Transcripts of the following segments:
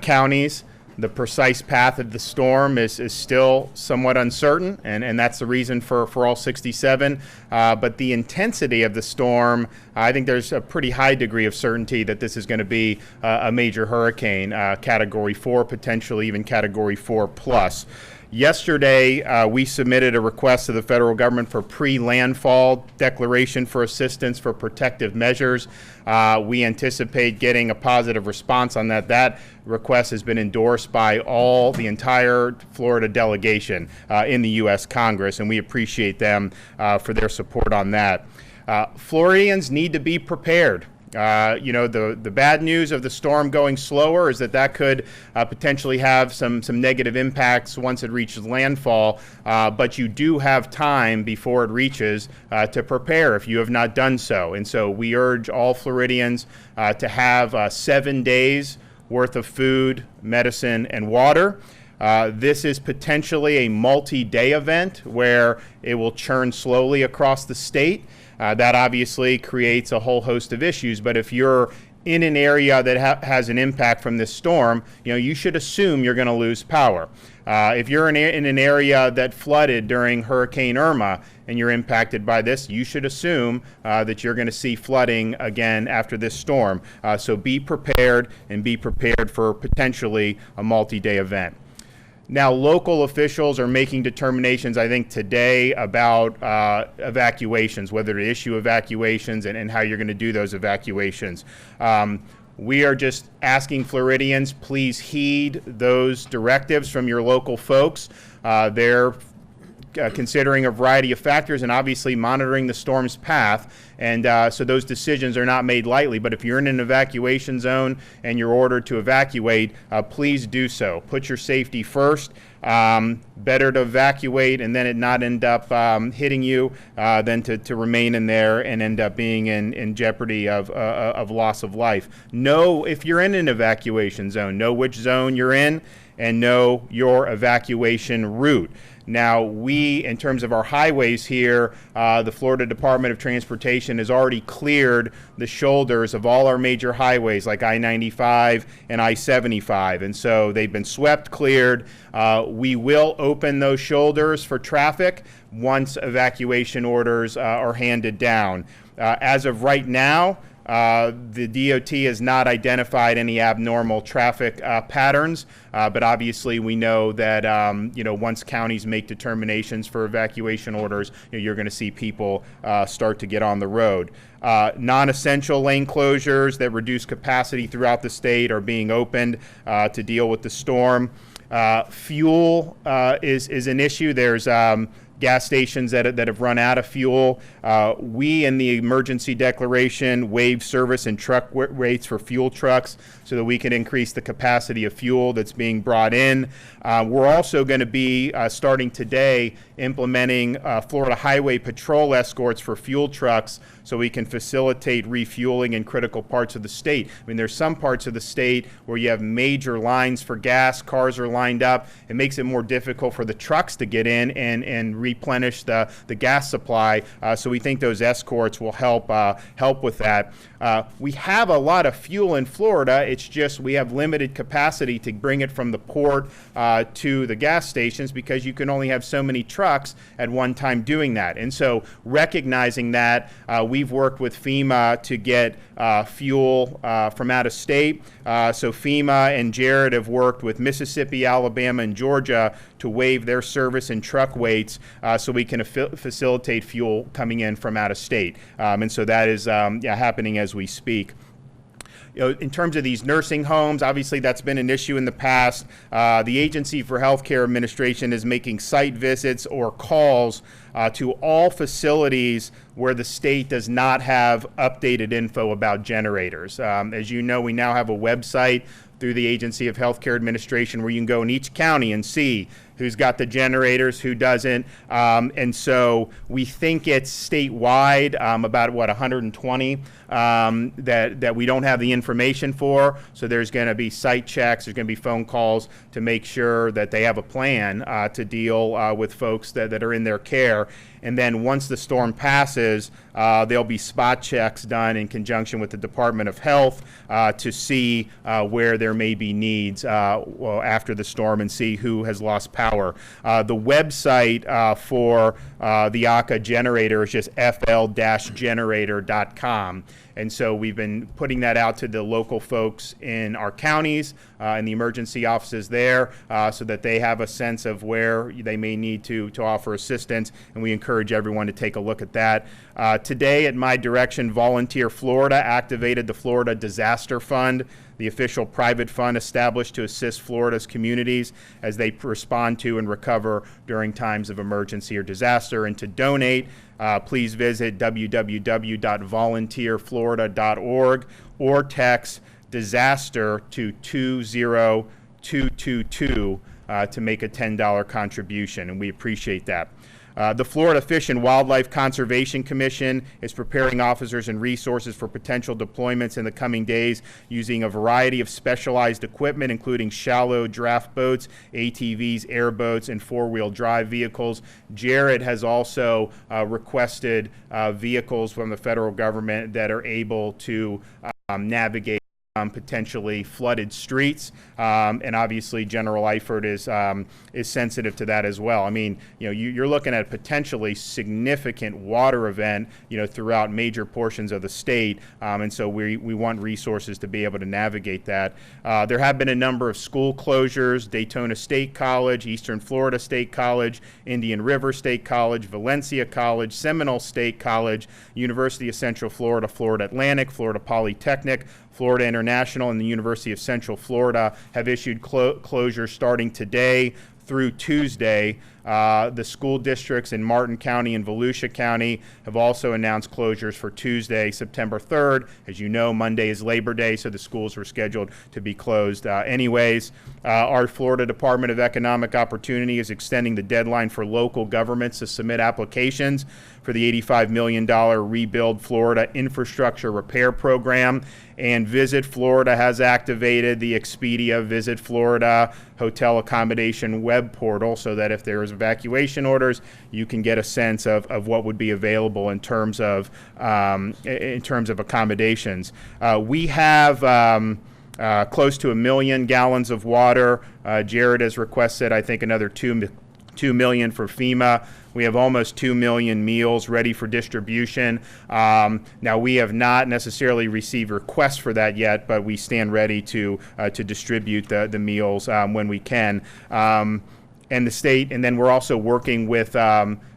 counties. The precise path of the storm is still somewhat uncertain, and that's the reason for all 67. But the intensity of the storm, I think there's a pretty high degree of certainty that this is going to be a major hurricane, Category 4, potentially even Category 4 plus. Yesterday, we submitted a request to the federal government for pre-landfall declaration for assistance for protective measures. We anticipate getting a positive response on that. That request has been endorsed by the entire Florida delegation in the U.S. Congress, and we appreciate them for their support on that. Floridians need to be prepared. The bad news of the storm going slower is that could potentially have some negative impacts once it reaches landfall, but you do have time before it reaches to prepare if you have not done so. And so we urge all Floridians to have 7 days worth of food, medicine, and water. This is potentially a multi-day event where it will churn slowly across the state. That obviously creates a whole host of issues, but if you're in an area that has an impact from this storm, you should assume you're going to lose power. If you're in an area that flooded during Hurricane Irma and you're impacted by this, you should assume that you're going to see flooding again after this storm. So be prepared, and be prepared for potentially a multi-day event. Now, local officials are making determinations, I think, today about evacuations, whether to issue evacuations and how you're going to do those evacuations. We are just asking Floridians, please heed those directives from your local folks. They're considering a variety of factors and obviously monitoring the storm's path. And so those decisions are not made lightly. But if you're in an evacuation zone and you're ordered to evacuate, please do so. Put your safety first. Better to evacuate and then it not end up hitting you than to remain in there and end up being in jeopardy of loss of life. Know if you're in an evacuation zone, know which zone you're in, and know your evacuation route. Now, in terms of our highways here, the Florida Department of Transportation has already cleared the shoulders of all our major highways like I-95 and I-75. And so they've been swept, cleared. We will open those shoulders for traffic once evacuation orders are handed down. As of right now, the DOT has not identified any abnormal traffic patterns, but obviously we know that once counties make determinations for evacuation orders, you're going to see people start to get on the road. Non-essential lane closures that reduce capacity throughout the state are being opened to deal with the storm. Fuel is an issue. There's gas stations that have run out of fuel. We in the emergency declaration waive service and truck rates for fuel trucks so that we can increase the capacity of fuel that's being brought in. We're also going to be starting today implementing Florida Highway Patrol escorts for fuel trucks so we can facilitate refueling in critical parts of the state. I mean, there's some parts of the state where you have major lines for gas, cars are lined up. It makes it more difficult for the trucks to get in and replenish the gas supply. So we think those escorts will help with that. We have a lot of fuel in Florida. It's just we have limited capacity to bring it from the port to the gas stations because you can only have so many trucks at one time doing that. And so recognizing that, we've worked with FEMA to get fuel from out of state. So FEMA and Jared have worked with Mississippi, Alabama, and Georgia to waive their service and truck weights so we can facilitate fuel coming in from out of state. And so that is happening as we speak. In terms of these nursing homes, obviously that's been an issue in the past. The Agency for Healthcare Administration is making site visits or calls to all facilities where the state does not have updated info about generators. As you know, we now have a website through the Agency of Healthcare Administration where you can go in each county and see who's got the generators, who doesn't. And so we think it's statewide, about 120 that we don't have the information for. So there's going to be site checks, there's going to be phone calls to make sure that they have a plan to deal with folks that are in their care. And then once the storm passes, there'll be spot checks done in conjunction with the Department of Health to see where there may be needs after the storm and see who has lost power. The website for the ACA generator is just fl-generator.com. And so we've been putting that out to the local folks in our counties and the emergency offices there so that they have a sense of where they may need to offer assistance. And we encourage everyone to take a look at that. Today, at my direction, Volunteer Florida activated the Florida Disaster Fund, the official private fund established to assist Florida's communities as they respond to and recover during times of emergency or disaster. And to donate, please visit www.volunteerflorida.org or text disaster to 20222 to make a $10 contribution, and we appreciate that. The Florida Fish and Wildlife Conservation Commission is preparing officers and resources for potential deployments in the coming days using a variety of specialized equipment, including shallow draft boats, ATVs, airboats, and four-wheel drive vehicles. Jared has also requested vehicles from the federal government that are able to navigate potentially flooded streets, and obviously General Eifert is sensitive to that as well. I mean, you're looking at potentially significant water event, throughout major portions of the state, and so we want resources to be able to navigate that. There have been a number of school closures: Daytona State College, Eastern Florida State College, Indian River State College, Valencia College, Seminole State College, University of Central Florida, Florida Atlantic, Florida Polytechnic, Florida International, and the University of Central Florida have issued closures starting today through Tuesday. The school districts in Martin County and Volusia County have also announced closures for Tuesday, September 3rd. As you know, Monday is Labor Day, so the schools were scheduled to be closed anyways. Our Florida Department of Economic Opportunity is extending the deadline for local governments to submit applications for the $85 million Rebuild Florida Infrastructure Repair Program. And Visit Florida has activated the Expedia Visit Florida hotel accommodation web portal so that if there's evacuation orders, you can get a sense of what would be available in terms of accommodations. We have close to 1 million gallons of water. Jared has requested, I think, another 2 million for FEMA. We have almost 2 million meals ready for distribution. Now, we have not necessarily received requests for that yet, but we stand ready to distribute the meals when we can. And the state, and then we're also working with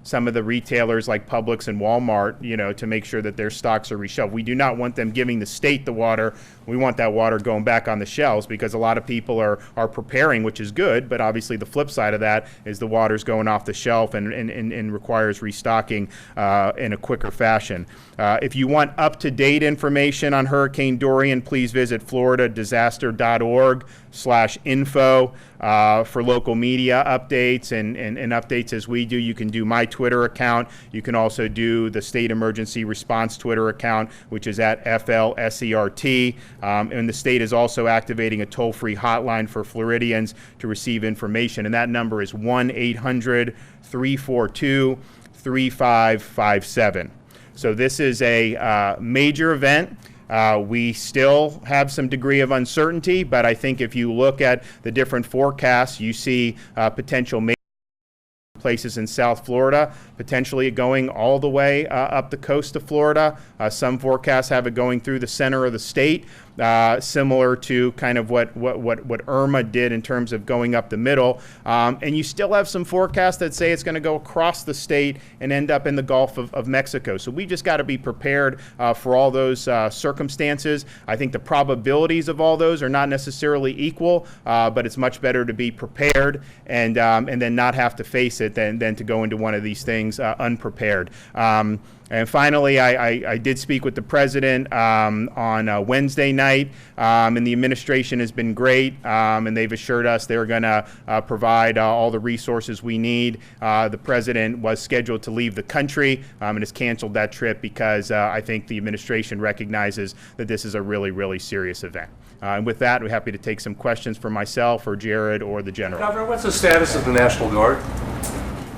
some of the retailers like Publix and Walmart, to make sure that their stocks are reshelved. We do not want them giving the state the water. We want that water going back on the shelves because a lot of people are preparing, which is good, but obviously the flip side of that is the water's going off the shelf and requires restocking in a quicker fashion. If you want up-to-date information on Hurricane Dorian, please visit floridadisaster.org/info for local media updates and updates as we do. You can do my Twitter account. You can also do the State Emergency Response Twitter account, which is at FLSERT. And the state is also activating a toll-free hotline for Floridians to receive information, and that number is 1-800-342-3557. So this is a major event. We still have some degree of uncertainty, but I think if you look at the different forecasts, you see potential places in South Florida, potentially going all the way up the coast of Florida. Some forecasts have it going through the center of the state, similar to kind of what Irma did in terms of going up the middle. And you still have some forecasts that say it's going to go across the state and end up in the Gulf of Mexico. So we just got to be prepared for all those circumstances. I think the probabilities of all those are not necessarily equal, but it's much better to be prepared and then not have to face it than to go into one of these things unprepared. And finally, I did speak with the president on Wednesday night, and the administration has been great, and they've assured us they're going to provide all the resources we need. The president was scheduled to leave the country and has canceled that trip because I think the administration recognizes that this is a really, really serious event. And with that, we're happy to take some questions for myself or Jared or the general. Governor, what's the status of the National Guard?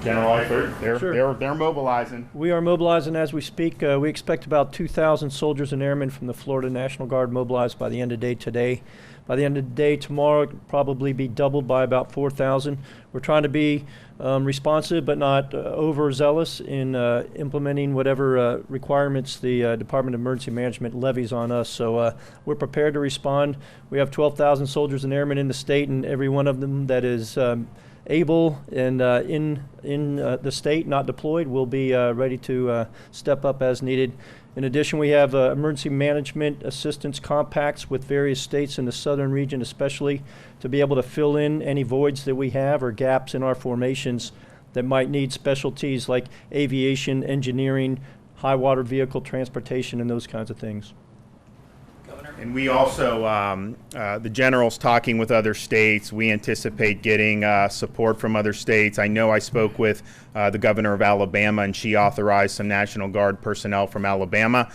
General Eifert, they're mobilizing. We are mobilizing as we speak. We expect about 2,000 soldiers and airmen from the Florida National Guard mobilized by the end of the day today. By the end of the day tomorrow, it'll probably be doubled by about 4,000. We're trying to be responsive but not overzealous in implementing whatever requirements the Department of Emergency Management levies on us. So we're prepared to respond. We have 12,000 soldiers and airmen in the state, and every one of them that is able and in the state, not deployed, will be ready to step up as needed. In addition, we have emergency management assistance compacts with various states in the southern region especially to be able to fill in any voids that we have or gaps in our formations that might need specialties like aviation, engineering, high water vehicle transportation, and those kinds of things. And we also, the general's talking with other states. We anticipate getting support from other states. I know I spoke with the governor of Alabama, and she authorized some National Guard personnel from Alabama.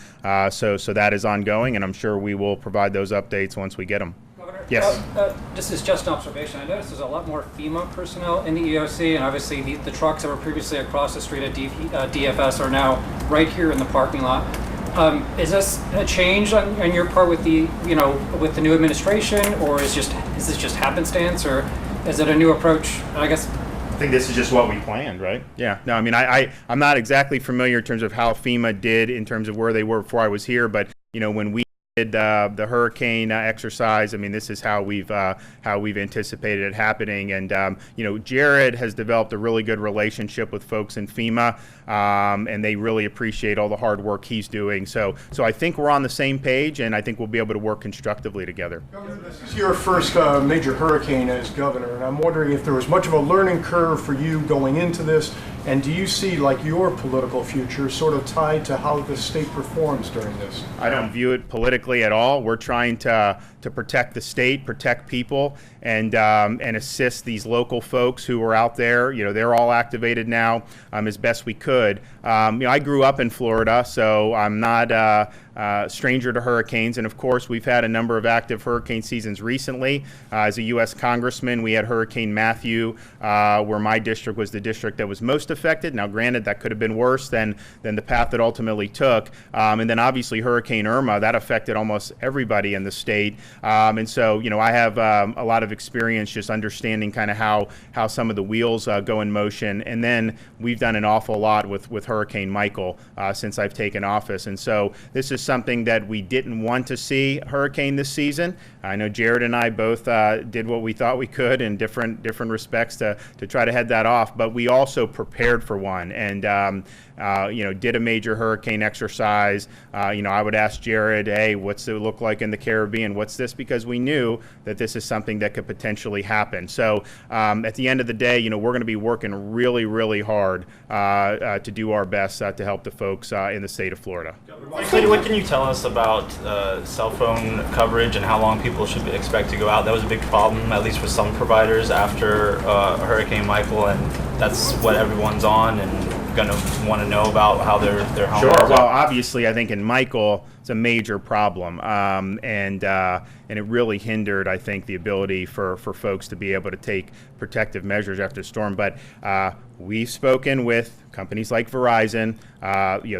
So that is ongoing, and I'm sure we will provide those updates once we get them. Governor, yes. This is just an observation. I noticed there's a lot more FEMA personnel in the EOC, and obviously the trucks that were previously across the street at DFS are now right here in the parking lot. Is this a change on your part with the with the new administration, or is this just happenstance, or is it a new approach? I guess. I think this is just what we planned, right? Yeah. No, I mean, I'm not exactly familiar in terms of how FEMA did in terms of where they were before I was here, but when we did the hurricane exercise, I mean, this is how we've anticipated it happening. And Jared has developed a really good relationship with folks in FEMA, and they really appreciate all the hard work he's doing. So I think we're on the same page, and I think we'll be able to work constructively together. Governor, this is your first major hurricane as governor, and I'm wondering if there was much of a learning curve for you going into this, and do you see like your political future sort of tied to how the state performs during this? I don't view it politically at all. We're trying to protect the state, protect people, and assist these local folks who are out there. They're all activated now as best we could. I grew up in Florida, so I'm not a stranger to hurricanes, and of course we've had a number of active hurricane seasons recently. As a U.S. Congressman, we had Hurricane Matthew, where my district was the district that was most affected. Now granted, that could have been worse than the path it ultimately took, and then obviously Hurricane Irma, that affected almost everybody in the state. And so, I have a lot of experience just understanding kind of how some of the wheels go in motion. And then we've done an awful lot with Hurricane Michael since I've taken office. And so this is something that we didn't want to see hurricane this season. I know Jared and I both did what we thought we could in different respects to try to head that off. But we also prepared for one, and did a major hurricane exercise. I would ask Jared, hey, what's it look like in the Caribbean? What's this? Because we knew that this is something that could potentially happen. So at the end of the day, we're going to be working really, really hard to do our best to help the folks in the state of Florida. What can you tell us about cell phone coverage and how long people should expect to go out? That was a big problem, at least for some providers, after Hurricane Michael, and that's what everyone's on and going to want to know about how their home. Sure. Well, obviously, I think in Michael, it's a major problem, and it really hindered, I think, the ability for folks to be able to take protective measures after the storm. But we've spoken with companies like Verizon.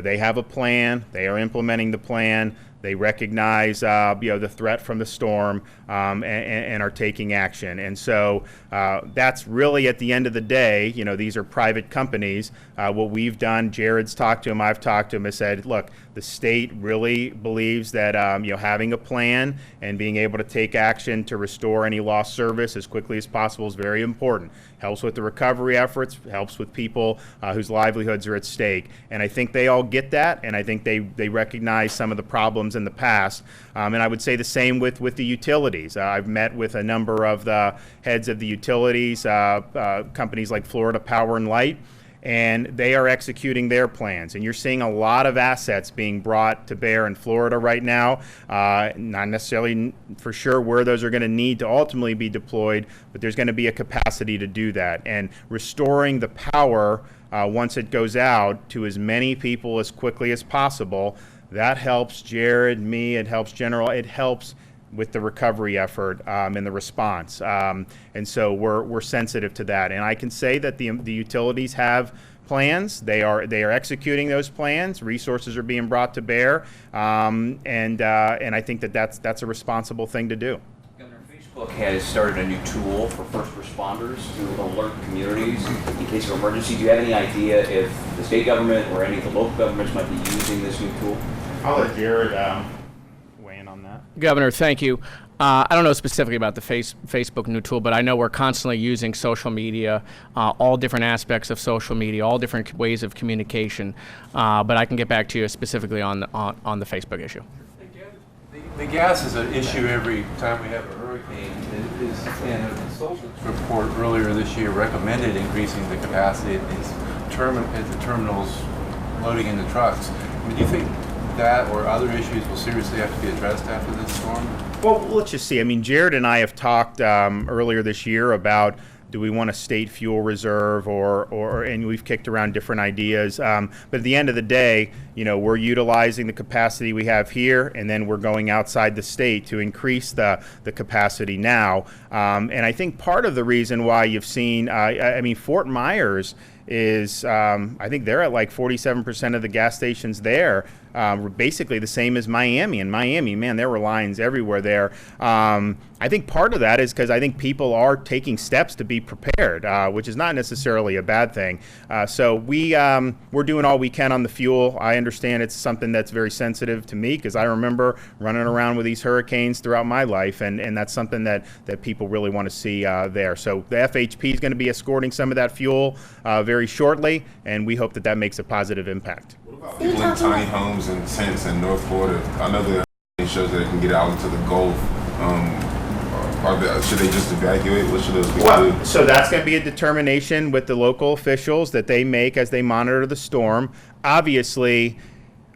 They have a plan. They are implementing the plan. They recognize, the threat from the storm and are taking action. And so that's really, at the end of the day, these are private companies. What we've done, Jared's talked to him, I've talked to him, has said, look, the state really believes that having a plan and being able to take action to restore any lost service as quickly as possible is very important. Helps with the recovery efforts, helps with people whose livelihoods are at stake. And I think they all get that, and I think they recognize some of the problems in the past. And I would say the same with the utilities. I've met with a number of the heads of the utilities, companies like Florida Power and Light, and they are executing their plans. And you're seeing a lot of assets being brought to bear in Florida right now. Not necessarily for sure where those are going to need to ultimately be deployed, but there's going to be a capacity to do that. And restoring the power once it goes out to as many people as quickly as possible, that helps Jared, me, it helps General, it helps with the recovery effort and the response. And so we're sensitive to that. And I can say that the utilities have plans. They are executing those plans. Resources are being brought to bear. And I think that's a responsible thing to do. Governor, Facebook has started a new tool for first responders to alert communities in case of emergency. Do you have any idea if the state government or any of the local governments might be using this new tool? I'll let Jared weigh in on that. Governor, thank you. I don't know specifically about the Facebook new tool, but I know we're constantly using social media, all different aspects of social media, all different ways of communication. But I can get back to you specifically on the Facebook issue. The gas is an issue every time we have a hurricane. And a consultant's report earlier this year recommended increasing the capacity at the terminals loading in the trucks. I mean, do you think that or other issues will seriously have to be addressed after this storm? Well, let's just see. I mean, Jared and I have talked earlier this year about, do we want a state fuel reserve and we've kicked around different ideas. But at the end of the day, we're utilizing the capacity we have here, and then we're going outside the state to increase the capacity now. And I think part of the reason why you've seen, Fort Myers is, I think they're at like 47% of the gas stations there. Basically the same as Miami. In Miami, man, there were lines everywhere there. I think part of that is because I think people are taking steps to be prepared, which is not necessarily a bad thing. So we're doing all we can on the fuel. I understand it's something that's very sensitive to me because I remember running around with these hurricanes throughout my life, and that's something that people really want to see there. So the FHP is going to be escorting some of that fuel very shortly, and we hope that makes a positive impact. People in tiny homes and tents in North Florida, I know that shows that they can get out into the Gulf. Should they just evacuate? What should those people do? So that's going to be a determination with the local officials that they make as they monitor the storm. Obviously,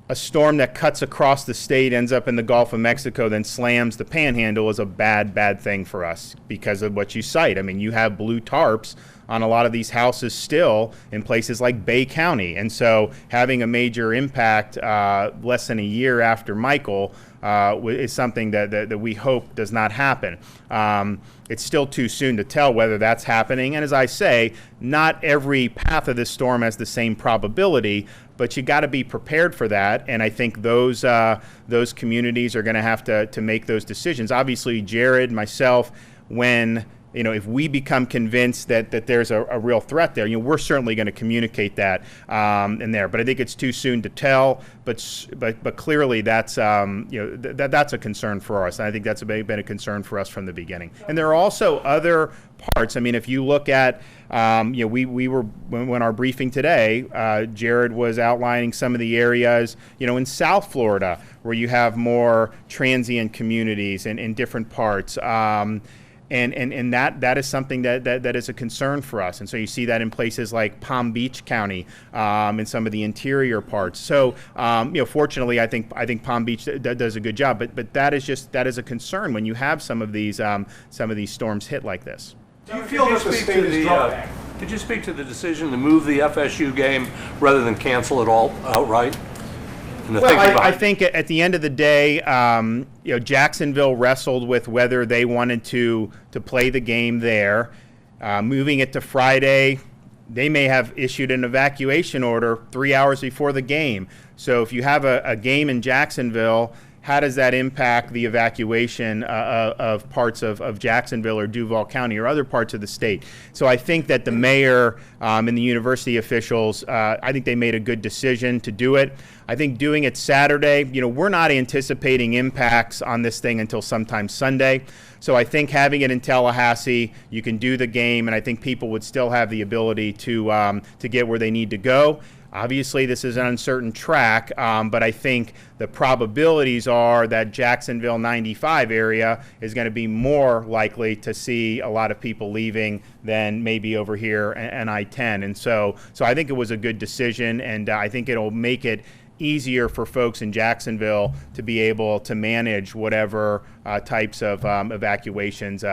a storm that cuts across the state, ends up in the Gulf of Mexico, then slams the Panhandle is a bad thing for us because of what you cite. I mean, you have blue tarps on a lot of these houses still in places like Bay County. And so having a major impact less than a year after Michael is something that we hope does not happen. It's still too soon to tell whether that's happening. And as I say, not every path of this storm has the same probability, but you got to be prepared for that. And I think those communities are going to have to make those decisions. Obviously, Jared, myself, when if we become convinced that there's a real threat there, we're certainly going to communicate that in there. But I think it's too soon to tell. But clearly that's that's a concern for us. And I think that's been a concern for us from the beginning. And there are also other parts. I mean, if you look at we were when our briefing today, Jared was outlining some of the areas in South Florida where you have more transient communities in different parts. And that is something that is a concern for us. And so you see that in places like Palm Beach County, in some of the interior parts. So fortunately, I think Palm Beach does a good job. But that is a concern when you have some of these storms hit like this. Do you feel that the state is dropping? Could you speak to the decision to move the FSU game rather than cancel it all outright? Well, I think at the end of the day, Jacksonville wrestled with whether they wanted to play the game there. Moving it to Friday, they may have issued an evacuation order 3 hours before the game. So if you have a game in Jacksonville, how does that impact the evacuation of parts of Jacksonville or Duval County or other parts of the state? So I think that the mayor and the university officials, I think they made a good decision to do it. I think doing it Saturday, we're not anticipating impacts on this thing until sometime Sunday. So I think having it in Tallahassee, you can do the game, and I think people would still have the ability to get where they need to go. obviously this is an uncertain track, but I think the probabilities are that Jacksonville 95 area is going to be more likely to see a lot of people leaving than maybe over here and I-10. And so I think it was a good decision, and I think it'll make it easier for folks in Jacksonville to be able to manage whatever types of evacuations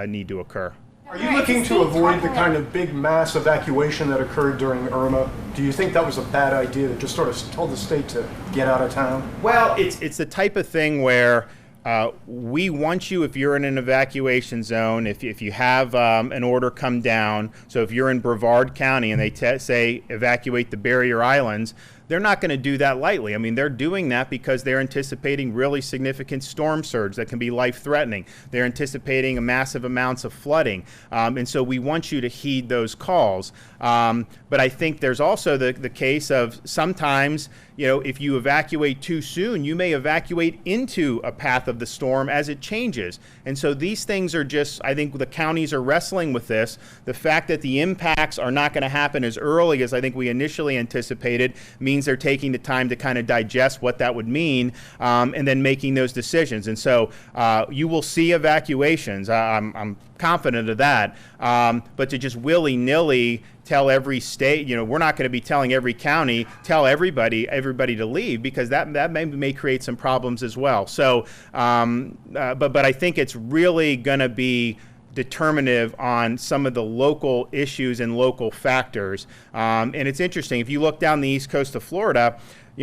need to occur. Are you looking to avoid the kind of big mass evacuation that occurred during Irma? Do you think that was a bad idea that just sort of told the state to get out of town? Well, it's the type of thing where we want you, if you're in an evacuation zone, if you have an order come down, so if you're in Brevard County and they say evacuate the barrier islands, they're not going to do that lightly. I mean, they're doing that because they're anticipating really significant storm surge that can be life-threatening. They're anticipating massive amounts of flooding. And so we want you to heed those calls. But I think there's also the case of sometimes, if you evacuate too soon, you may evacuate into a path of the storm as it changes. And so these things are just, I think the counties are wrestling with this. The fact that the impacts are not going to happen as early as I think we initially anticipated means they're taking the time to kind of digest what that would mean, and then making those decisions. And so you will see evacuations. I'm confident of that. But to just willy-nilly tell every state, we're not going to be telling every county, tell everybody to leave, because that may create some problems as well. So, but I think it's really going to be determinative on some of the local issues and local factors. And it's interesting, if you look down the east coast of Florida,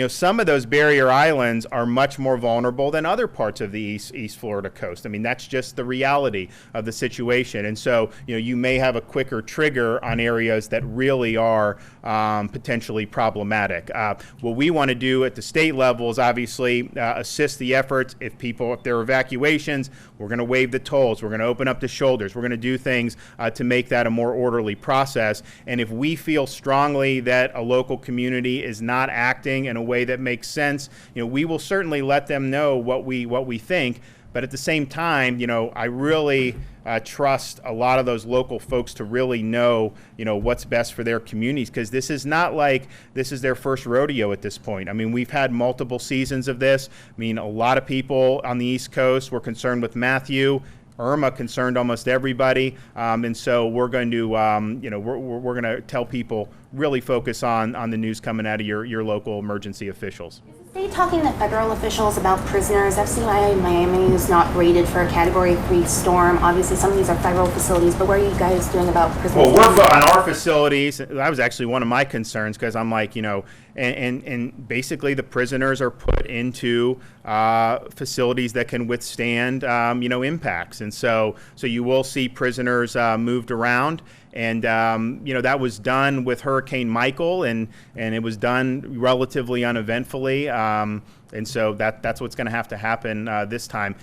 some of those barrier islands are much more vulnerable than other parts of the East Florida coast. I mean, that's just the reality of the situation. And so, you may have a quicker trigger on areas that really are potentially problematic. What we want to do at the state level is obviously assist the efforts. If there are evacuations, we're going to waive the tolls. We're going to open up the shoulders. We're going to do things to make that a more orderly process. And if we feel strongly that a local community is not acting in a way that makes sense, we will certainly let them know what we think. But at the same time, I really trust a lot of those local folks to really know, what's best for their communities, because this is not like this is their first rodeo at this point. I mean, we've had multiple seasons of this. I mean, a lot of people on the East Coast were concerned with Matthew. Irma concerned almost everybody, and so we're going to, we're going to tell people really focus on the news coming out of your local emergency officials. Is the state talking to federal officials about prisoners? FCI Miami is not rated for a Category 3 storm. Obviously, some of these are federal facilities, but what are you guys doing about prisoners? Well, we're on our facilities. That was actually one of my concerns, because I'm like, and basically the prisoners are put into facilities that can withstand, impacts. And so you will see prisoners moved around. And, that was done with Hurricane Michael, and it was done relatively uneventfully. And so that's what's going to have to happen this time.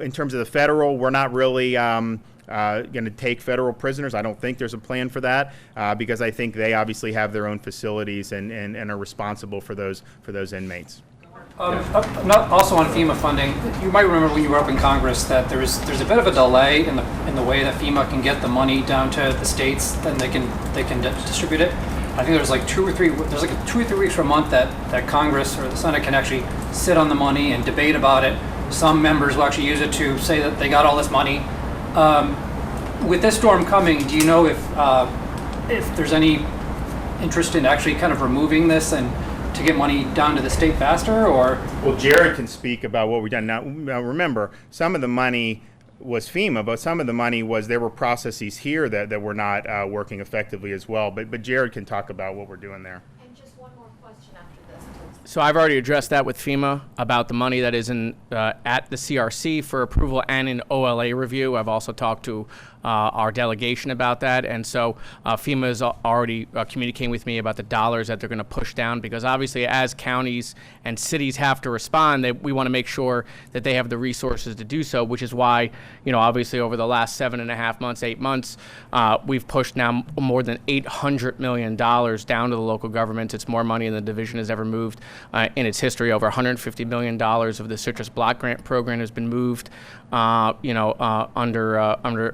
In terms of the federal, we're not really going to take federal prisoners. I don't think there's a plan for that, because I think they obviously have their own facilities and are responsible for those inmates. Also on FEMA funding, you might remember when you were up in Congress that there's a bit of a delay in the way that FEMA can get the money down to the states, then they can distribute it. I think there's like 2 or 3 weeks per month that Congress or the Senate can actually sit on the money and debate about it. Some members will actually use it to say that they got all this money. With this storm coming, do you know if there's any interest in actually kind of removing this and to get money down to the state faster, or? Well, Jared can speak about what we've done. Now remember, some of the money was FEMA, but some of the money was, there were processes here that were not working effectively as well. But Jared can talk about what we're doing there. And just one more question after this, please. So I've already addressed that with FEMA about the money that is at the CRC for approval and in OLA review. I've also talked to our delegation about that, and so FEMA is already communicating with me about the dollars that they're going to push down, because obviously as counties and cities have to respond, we want to make sure that they have the resources to do so, which is why, obviously over the last 7.5 months, 8 months, we've pushed now more than $800 million down to the local governments. It's more money than the division has ever moved in its history. Over $150 million of the Citrus Block Grant program has been moved, under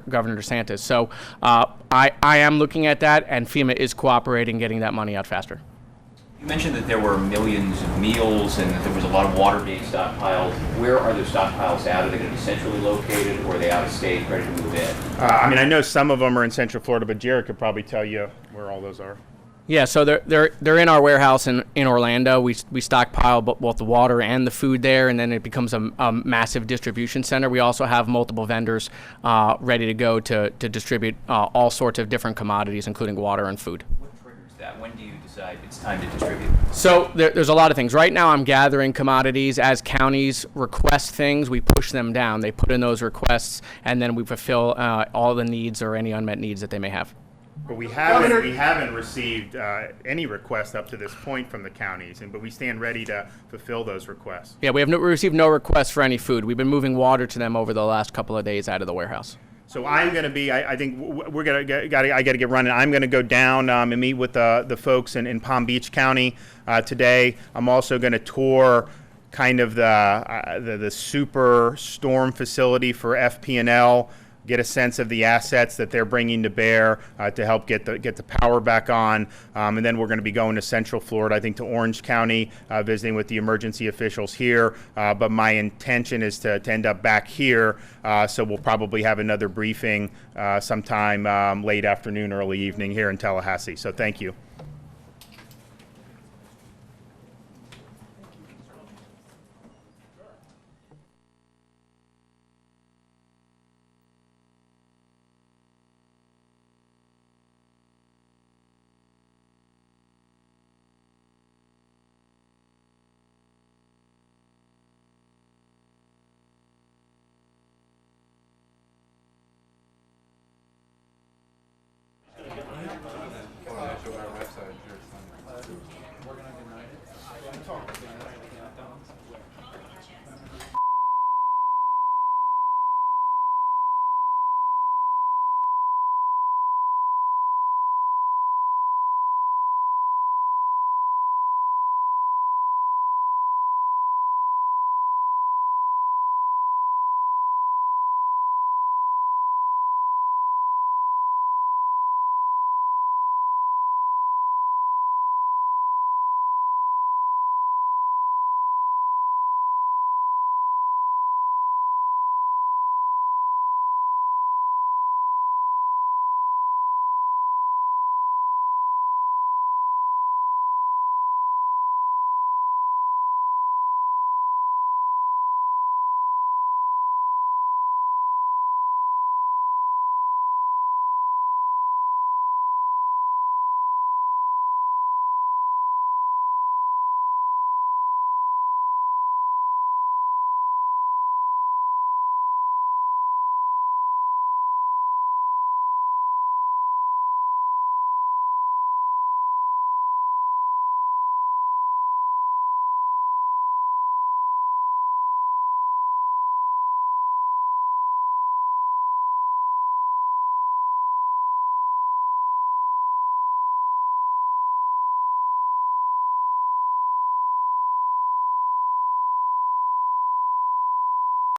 Governor DeSantis. So I am looking at that, and FEMA is cooperating, getting that money out faster. You mentioned that there were millions of meals and that there was a lot of water being stockpiled. Where are those stockpiles at? Are they going to be centrally located, or are they out of state, ready to move in? I mean, I know some of them are in Central Florida, but Jared could probably tell you where all those are. Yeah, so they're in our warehouse in Orlando. We stockpile both the water and the food there, and then it becomes a massive distribution center. We also have multiple vendors ready to go to distribute all sorts of different commodities, including water and food. What triggers that? When do you decide it's time to distribute? So there's a lot of things. Right now I'm gathering commodities. As counties request things, we push them down. They put in those requests, and then we fulfill all the needs or any unmet needs that they may have. But we haven't received any requests up to this point from the counties, but we stand ready to fulfill those requests. Yeah, we received no requests for any food. We've been moving water to them over the last couple of days out of the warehouse. So I'm going to be. I think we're going to. I got to get running. I'm going to go down and meet with the folks in Palm Beach County today. I'm also going to tour kind of the super storm facility for FP&L. Get a sense of the assets that they're bringing to bear to help get the power back on, and then we're going to be going to Central Florida, I think to Orange County, visiting with the emergency officials here. But my intention is to end up back here, so we'll probably have another briefing sometime late afternoon, early evening here in Tallahassee. So thank you.